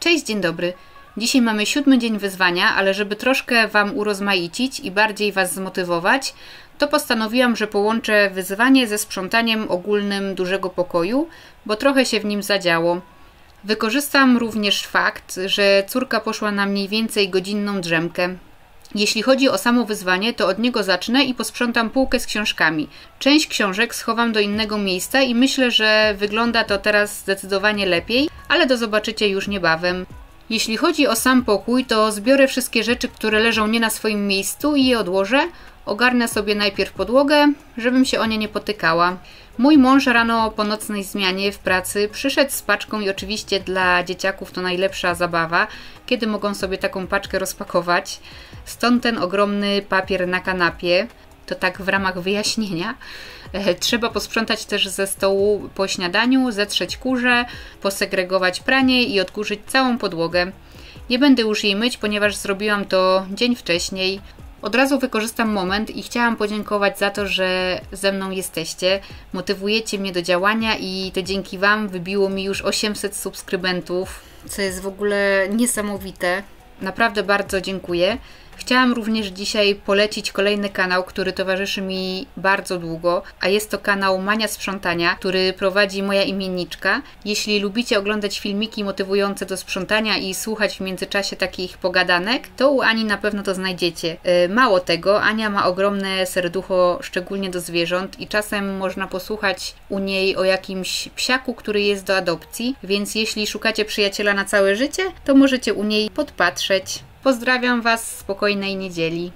Cześć, dzień dobry. Dzisiaj mamy 7. dzień wyzwania, ale żeby troszkę Wam urozmaicić i bardziej Was zmotywować, to postanowiłam, że połączę wyzwanie ze sprzątaniem ogólnym dużego pokoju, bo trochę się w nim zadziało. Wykorzystam również fakt, że córka poszła na mniej więcej godzinną drzemkę. Jeśli chodzi o samo wyzwanie, to od niego zacznę i posprzątam półkę z książkami. Część książek schowam do innego miejsca i myślę, że wygląda to teraz zdecydowanie lepiej, ale to zobaczycie już niebawem. Jeśli chodzi o sam pokój, to zbiorę wszystkie rzeczy, które leżą nie na swoim miejscu i je odłożę. Ogarnę sobie najpierw podłogę, żebym się o nie nie potykała. Mój mąż rano po nocnej zmianie w pracy przyszedł z paczką i oczywiście dla dzieciaków to najlepsza zabawa, kiedy mogą sobie taką paczkę rozpakować. Stąd ten ogromny papier na kanapie. To tak w ramach wyjaśnienia. Trzeba posprzątać też ze stołu po śniadaniu, zetrzeć kurze, posegregować pranie i odkurzyć całą podłogę. Nie będę już jej myć, ponieważ zrobiłam to dzień wcześniej. Od razu wykorzystam moment i chciałam podziękować za to, że ze mną jesteście. Motywujecie mnie do działania i to dzięki Wam wybiło mi już 800 subskrybentów, co jest w ogóle niesamowite. Naprawdę bardzo dziękuję. Chciałam również dzisiaj polecić kolejny kanał, który towarzyszy mi bardzo długo, a jest to kanał Mania Sprzątania, który prowadzi moja imienniczka. Jeśli lubicie oglądać filmiki motywujące do sprzątania i słuchać w międzyczasie takich pogadanek, to u Ani na pewno to znajdziecie. Mało tego, Ania ma ogromne serducho, szczególnie do zwierząt i czasem można posłuchać u niej o jakimś psiaku, który jest do adopcji, więc jeśli szukacie przyjaciela na całe życie, to możecie u niej podpatrzeć. Pozdrawiam Was z Spokojnej Niedzieli.